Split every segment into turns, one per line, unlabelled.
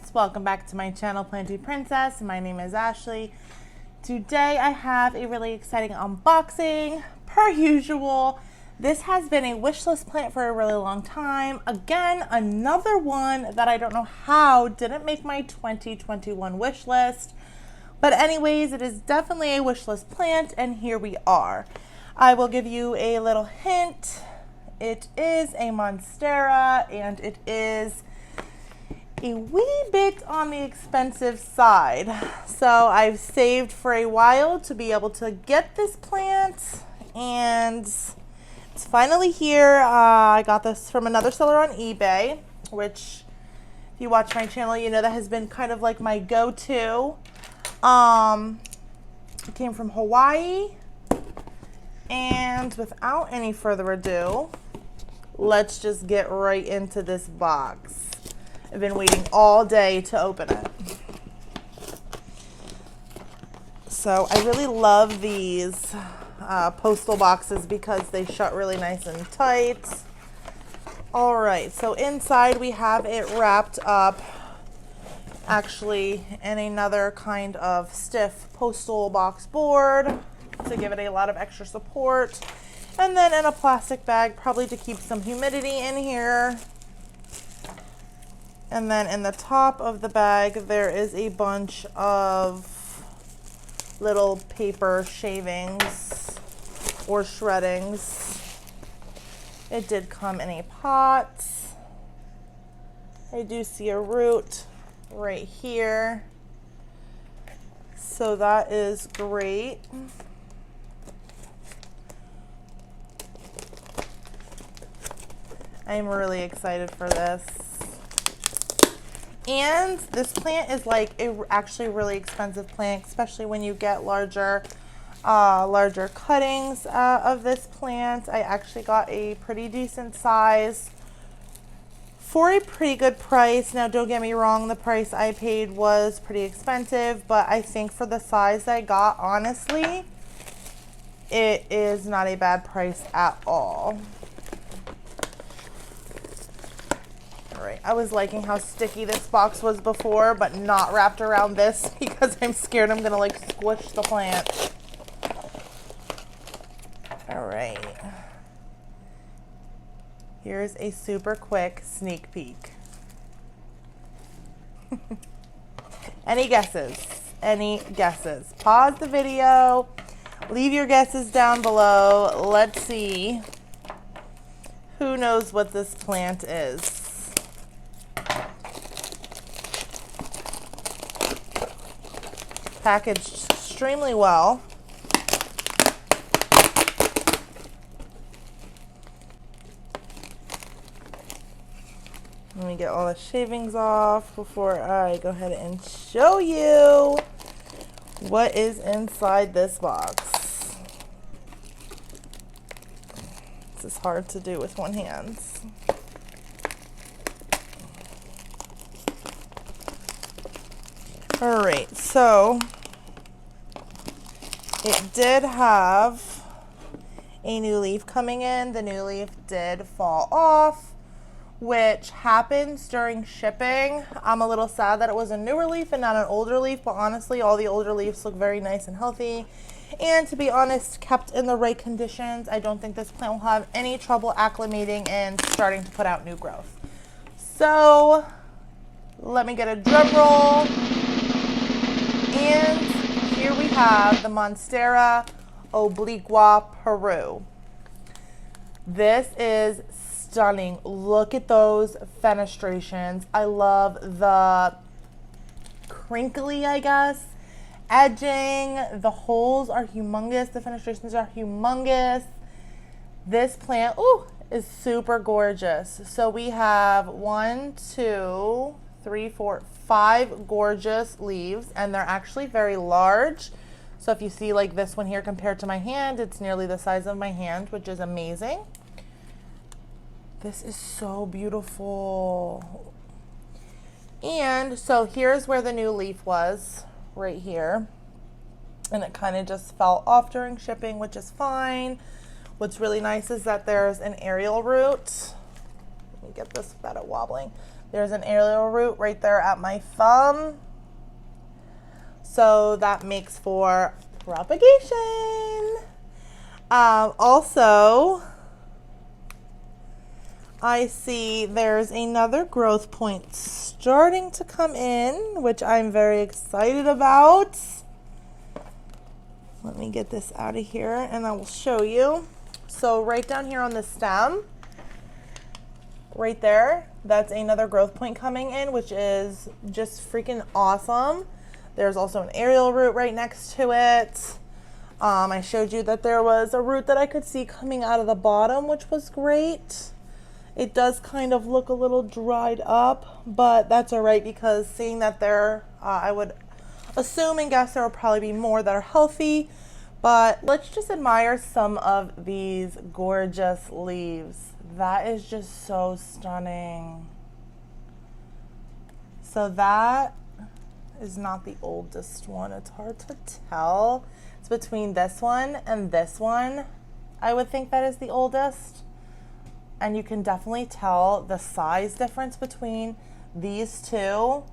plants, welcome back to my channel Planty Princess. My name is Ashley. Today I have a really exciting unboxing. Per usual, this has been a wish list plant for a really long time. Again, another one that I don't know how didn't make my 2021 wish list. But anyways, it is definitely a wish list plant, and here we are. I will give you a little hint. It is a Monstera, and it is a wee bit on the expensive side. So I've saved for a while to be able to get this plant, and it's finally here. I got this from another seller on eBay, which if you watch my channel, you know that has been kind of like my go-to. It came from Hawaii, and without any further ado, let's just get right into this box. I've been waiting all day to open it. So I really love these postal boxes because they shut really nice and tight. All right, so inside we have it wrapped up actually in another kind of stiff postal box board to give it a lot of extra support. And then in a plastic bag, probably to keep some humidity in here. And then in the top of the bag, there is a bunch of little paper shavings or shreddings. It did come in a pot. I do see a root right here. So that is great. I'm really excited for this. And this plant is like actually really expensive plant, especially when you get larger cuttings of this plant. I actually got a pretty decent size for a pretty good price. Now, don't get me wrong, the price I paid was pretty expensive, but I think for the size I got, honestly, it is not a bad price at all. Alright, I was liking how sticky this box was before, but not wrapped around this because I'm scared I'm gonna like squish the plant. Alright. Here's a super quick sneak peek. Any guesses? Any guesses? Pause the video. Leave your guesses down below. Let's see who knows what this plant is. Packaged extremely well. Let me get all the shavings off before I go ahead and show you what is inside this box. This is hard to do with one hand. All right, so it did have a new leaf coming in. The new leaf did fall off, which happens during shipping. I'm a little sad that it was a newer leaf and not an older leaf, but honestly, all the older leaves look very nice and healthy. And to be honest, kept in the right conditions, I don't think this plant will have any trouble acclimating and starting to put out new growth. So let me get a drum roll. And here we have the Monstera Obliqua Peru. This is stunning. Look at those fenestrations. I love the crinkly, I guess, edging. The holes are humongous. The fenestrations are humongous. This plant, ooh, is super gorgeous. So we have 1, 2, 3, 4, 5 gorgeous leaves, and they're actually very large. So if you see like this one here compared to my hand, it's nearly the size of my hand, which is amazing. This is so beautiful. And so here's where the new leaf was, right here. And it kind of just fell off during shipping, which is fine. What's really nice is that there's an aerial root. Let me get this without it wobbling. There's an aerial root right there at my thumb. So that makes for propagation. Also, I see there's another growth point starting to come in, which I'm very excited about. Let me get this out of here and I will show you. So right down here on the stem, right there, that's another growth point coming in, which is just freaking awesome. There's also an aerial root right next to it. I showed you that there was a root that I could see coming out of the bottom, which was great. It does kind of look a little dried up, but that's all right because seeing that there, I would assume and guess there will probably be more that are healthy. But let's just admire some of these gorgeous leaves. That is just so stunning. So that is not the oldest one. It's hard to tell. It's between this one and this one. I would think that is the oldest. And you can definitely tell the size difference between these two.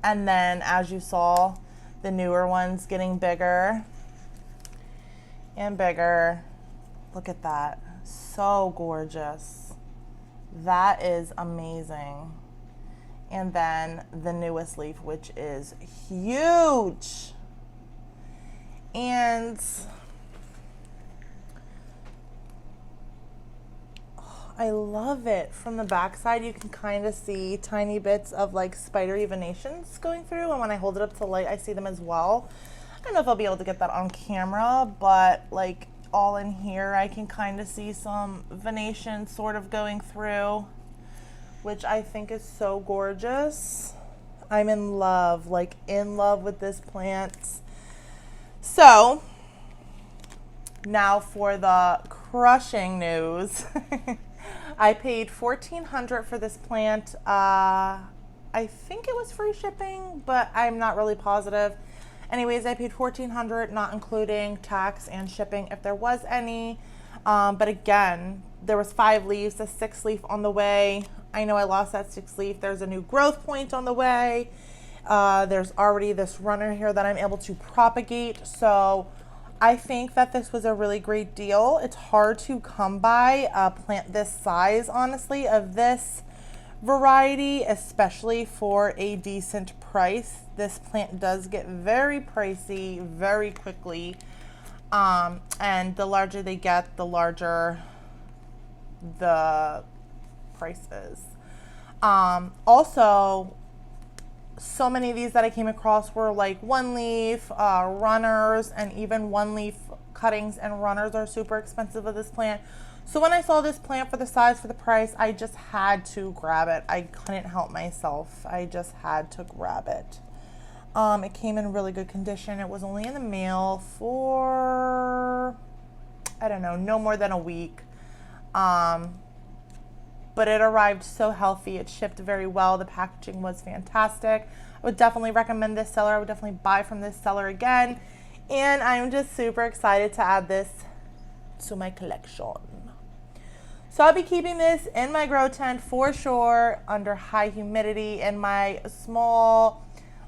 And then as you saw, the newer ones getting bigger and bigger. Look at that. So gorgeous. That is amazing. And then the newest leaf, which is huge. And I love it. From the back side, you can kind of see tiny bits of like spidery venations going through. And when I hold it up to the light, I see them as well. I don't know if I'll be able to get that on camera, but like all in here, I can kind of see some venations sort of going through, which I think is so gorgeous. I'm in love, like in love with this plant. So now for the crushing news. I paid $1,400 for this plant. I think it was free shipping, but I'm not really positive. Anyways, I paid $1,400, not including tax and shipping if there was any. But again, there was 5 leaves, a 6th leaf on the way. I know I lost that 6th leaf. There's a new growth point on the way. There's already this runner here that I'm able to propagate. So I think that this was a really great deal. It's hard to come by a plant this size, honestly, of this variety, especially for a decent price. This plant does get very pricey very quickly. And the larger they get, the larger the price is. Also, so many of these that I came across were like 1 leaf, runners, and even 1 leaf cuttings and runners are super expensive with this plant. So when I saw this plant for the size, for the price, I just had to grab it. I couldn't help myself. I just had to grab it. It came in really good condition. It was only in the mail for, I don't know, no more than a week. But it arrived so healthy. It shipped very well. The packaging was fantastic. I would definitely recommend this seller. I would definitely buy from this seller again. And I'm just super excited to add this to my collection. So I'll be keeping this in my grow tent for sure, under high humidity, in my small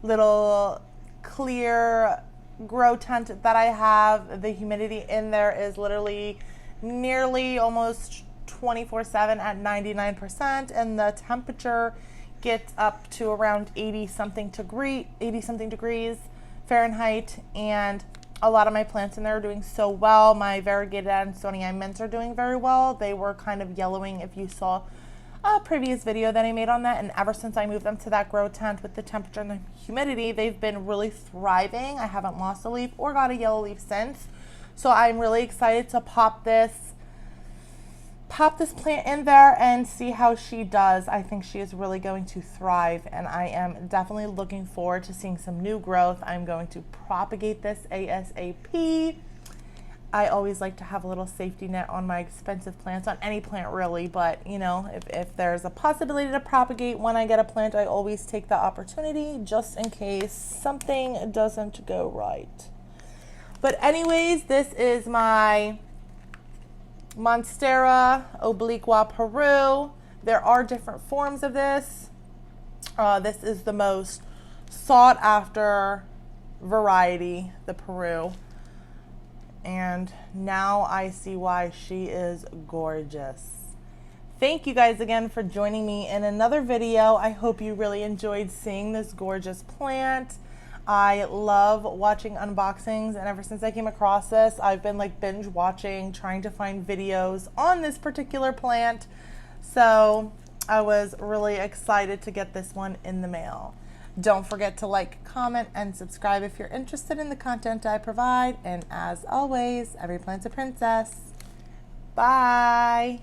little clear grow tent that I have. The humidity in there is literally nearly almost 24/7 at 99%, and the temperature gets up to around 80 something degrees Fahrenheit. And a lot of my plants in there are doing so well. My variegated Adansonia mints are doing very well. They were kind of yellowing if you saw a previous video that I made on that, and ever since I moved them to that grow tent with the temperature and the humidity, they've been really thriving. I haven't lost a leaf or got a yellow leaf since. So I'm really excited to pop this plant in there and see how she does. I think she is really going to thrive, and I am definitely looking forward to seeing some new growth. I'm going to propagate this ASAP. I always like to have a little safety net on my expensive plants, on any plant really, but you know, if there's a possibility to propagate when I get a plant, I always take the opportunity just in case something doesn't go right. But anyways, this is my Monstera Obliqua Peru. There are different forms of this. This is the most sought after variety, the Peru. And now I see why she is gorgeous. Thank you guys again for joining me in another video. I hope you really enjoyed seeing this gorgeous plant. I love watching unboxings, and ever since I came across this, I've been like binge watching, trying to find videos on this particular plant. So I was really excited to get this one in the mail. Don't forget to like, comment, and subscribe if you're interested in the content I provide. And as always, every plant's a princess. Bye.